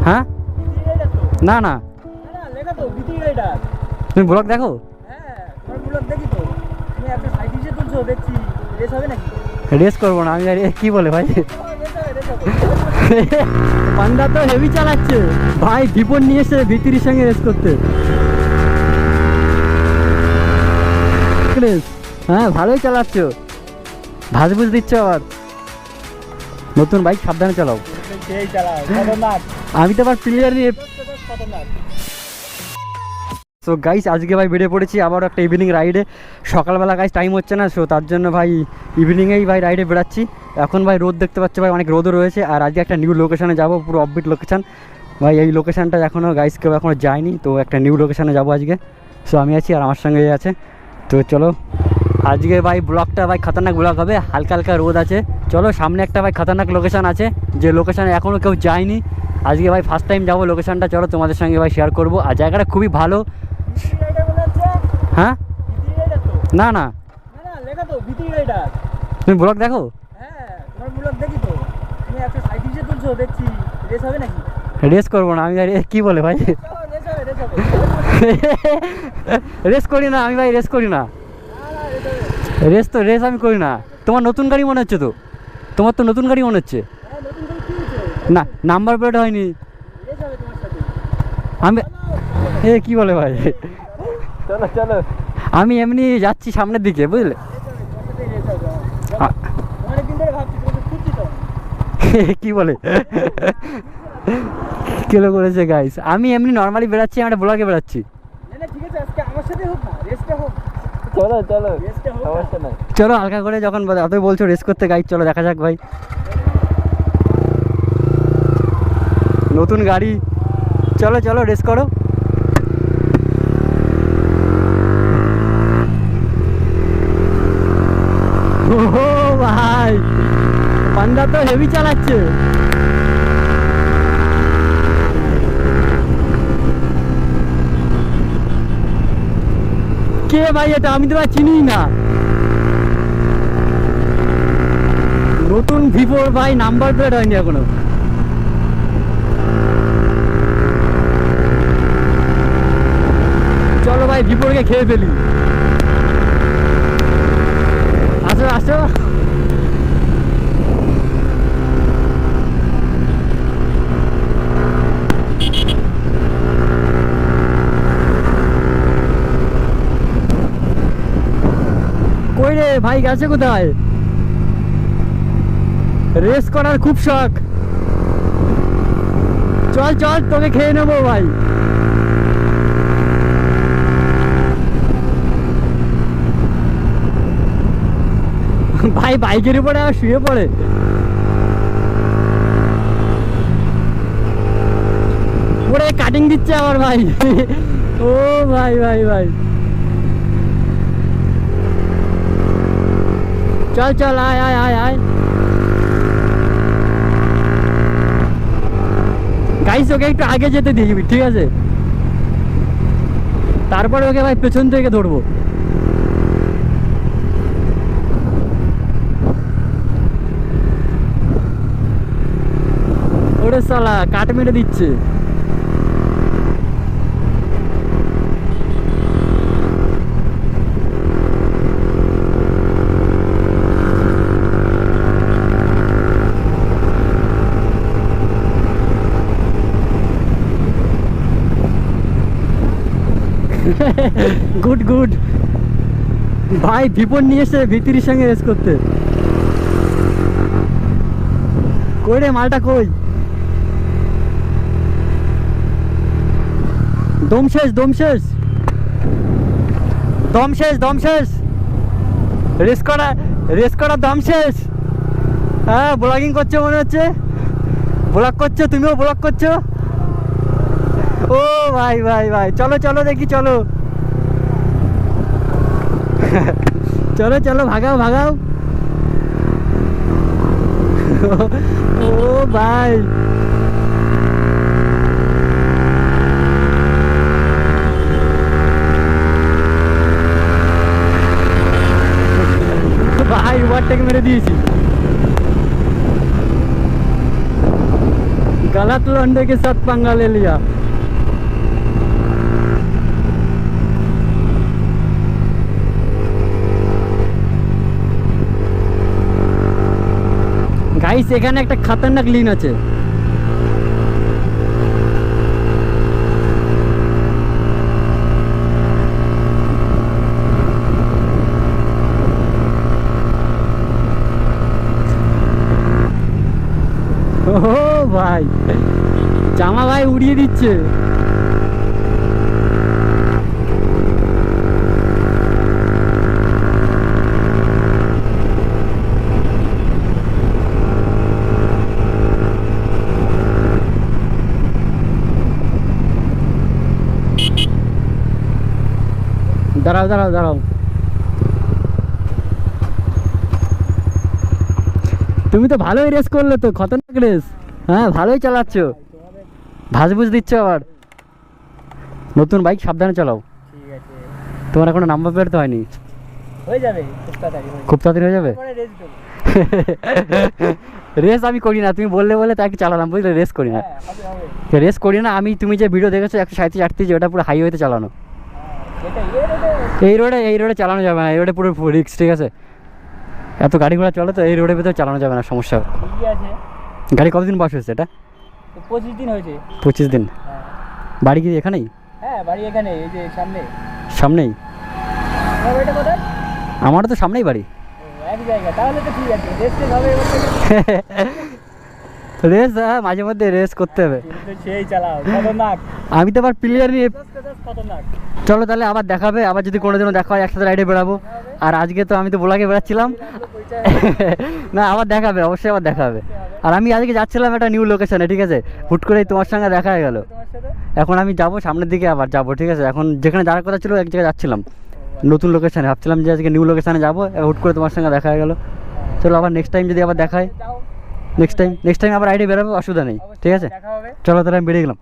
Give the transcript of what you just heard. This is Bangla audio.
হ্যাঁ না না তুমি ব্লগ দেখো? রেস করবো না আমি। আর কি বলে ভাই, পান্ডা তো হেভি চালাচ্ছে ভাই, বিপদ নিয়ে এসে ভিতরির সঙ্গে রেস করতে। হ্যাঁ ভালোই চালাচ্ছ, ভাজ বুঝ দিচ্ছ আবার। নতুন বাইক সাবধানে চালাও। আমি তো আবার প্লেয়ার নিয়ে। সো গাইস আজকে ভাই বেরিয়ে পড়েছি আবার একটা ইভিনিং রাইডে। সকালবেলা গাইস টাইম হচ্ছে না, সো তার জন্য ভাই ইভিনিংয়েই ভাই রাইডে বেরাচ্ছি। এখন ভাই রোদ দেখতে পাচ্ছি ভাই, অনেক রোদও রয়েছে। আর আজকে একটা নিউ লোকেশানে যাব, পুরো অফবিট লোকেশান ভাই। এই লোকেশানটা এখনও গাইস কেউ এখনও যায়নি, তো একটা নিউ লোকেশানে যাবো আজকে। সো আমি আছি আর আমার সঙ্গে আছে, তো চলো আজকে ভাই ব্লগটা ভাই খতরনাক ব্লগ হবে। হালকা হালকা রোদ আছে, চলো সামনে একটা ভাই খতরনাক লোকেশান আছে, যে লোকেশানে এখনও কেউ যায়নি। আজকে ভাই ফার্স্ট টাইম যাবো লোকেশানটা, চলো তোমাদের সঙ্গে ভাই শেয়ার করবো। আর জায়গাটা খুবই ভালো। হ্যাঁ না না তুমি ব্লগ দেখো? রেস করবো না আমি। আর কি বলে ভাই, রেস করি না আমি ভাই, রেস করি না। রেস আমি করি না। তোমার নতুন গাড়ি মনে হচ্ছে তো, তোমার তো নতুন গাড়ি মনে হচ্ছে না, নাম্বার প্লেট হয়নি। আমি কি বলে ভাই, চলো চলো, আমি এমনি যাচ্ছি সামনের দিকে বুঝলে। কি বলে কিলো করেছে গাইস, আমি এমনি নর্মালি বেড়াচ্ছি, আমরা ব্লগে বেড়াচ্ছি। চলো চলো সমস্যা নাই, চলো হালকা করে যখন এতই বলছো রেস করতে গাইস, চলো দেখা যাক ভাই। নতুন গাড়ি, চলো চলো রেস করো। ও ভাই পান্ডা তো হেভি চালাচ্ছে। কে ভাই এটা, আমি তো ভাই চিনি না। নতুন ভিভোর ভাই নাম্বার প্লেট হয়নি এখনো। চলো ভাই ভিভোরকে খেয়ে ফেলি, আসো আসো। কই রে ভাই, গেছে কোথায়? রেস করার খুব শখ, চল চল তোকে খেয়ে নেবো ভাই। ভাই বাইকের উপরে আর শুয়ে পড়ে। পুরো কাটিং দিচ্ছে আমার ভাই। ও ভাই ভাই ভাই, চল চল আয় আয় আয় আয়। গাইস ওকে একটু আগে যেতে দিবি ঠিক আছে, তারপরে ওকে ভাই পেছন থেকে ধরবো। ওরে শালা কাট মেরে দিচ্ছে। গুড গুড ভাই, বিপদ নিয়ে এসে ভিতরির সঙ্গে রেস করতে। কই রে মালটা কই? দম শেষ দম শেষ দম শেষ দম শেষ, রেস করা দম শেষ। হ্যাঁ ব্লগিং করছো মনে হচ্ছে, ব্লগ করছো, তুমিও ব্লগ করছো। ও ভাই ভাই ভাই, চলো চলো দেখি, চলো চলো চলো ভাগাও ভাগাও। ও ভাই ভাই ওভারটেক মেরে দিয়েছি। गलत लौंडे के साथ पंगा ले लिया। গাইস এখানে একটা খতরনাক লিন আছে। ও ভাই জামা ভাই উড়িয়ে দিচ্ছে। দাঁড়াও দাঁড়াও দাঁড়াও, তুমি তো ভালোই রেস করলে তো, খতরনাক রেস। হ্যাঁ ভালোই চালাচ্ছ, ভাজবুজ দিচ্ছ আবার। নতুন বাইক সাবধানে চালাও। ঠিক আছে, তোমার এখনো নাম্বার প্লেট তো হয়নি। হয়ে যাবে খুব তাড়াতাড়ি, খুব তাড়াতাড়ি হয়ে যাবে। পরে রেস দেবো। রেস আমি করি না, তুমি বললে বলে তাকে চালালাম, বুঝলে? রেস করি না, হ্যাঁ হবে হবে। রেস করি না আমি। তুমি যে ভিডিও দেখেছো 137-38, ওটা পুরো হাইওয়েতে চালানো। এটা এই রোডে এই রোডে চালানো যাবে না, এই রোডে পুরো রিক্স, ঠিক আছে? এত গাড়ি ঘোড়া চলে তো এই রোডের ভিতরে চালানো যাবে না, সমস্যা হবে। ঠিকই আছে। গাড়ি কতদিন বয়স হয়েছে এটা? তো 25 দিন হয়েছে। 25 দিন। হ্যাঁ বাড়ি কি এখানেই? হ্যাঁ বাড়ি এখানে, এই যে সামনে। সামনেই? আমার বাড়িটা কোথায়? আমারও তো সামনেই বাড়ি। ও, এক জায়গা, তাহলে তো ঠিক আছে। রেস টেস হবে এবার থেকে? রেস, হ্যাঁ মাঝে মধ্যে রেস করতে হবে। তুমি তো সেই চালাও, খতরনাক। আমি তো আবার প্লেয়ার নিয়ে। খতরনাক। চলো তাহলে আবার দেখাবে, আবার যদি কোনোদিনও দেখা হয় একসাথে রাইডে বেড়াবো। আর আজকে তো আমি তো ব্লগে বেড়াচ্ছিলাম না, আবার দেখাবে, অবশ্যই আবার দেখাবে। আর আমি আজকে যাচ্ছিলাম একটা নিউ লোকেশনে, ঠিক আছে? হুট করেই তোমার সঙ্গে দেখা হয়ে গেল। তোমার সাথে এখন আমি যাবো সামনের দিকে, আবার যাবো, ঠিক আছে? এখন যেখানে যাওয়ার কথা ছিল এক জায়গায় যাচ্ছিলাম, নতুন লোকেশনে। ভাবছিলাম যে আজকে নিউ লোকেশনে যাবো, হুট করে তোমার সঙ্গে দেখা হয়ে গেলো। চলো আবার নেক্সট টাইম যদি আবার দেখা হয়, যাও, নেক্সট টাইম আবার রাইডে বেরোবো, অসুবিধা নেই, ঠিক আছে? দেখা হবে। চলো তাহলে আমি বেরিয়ে গেলাম।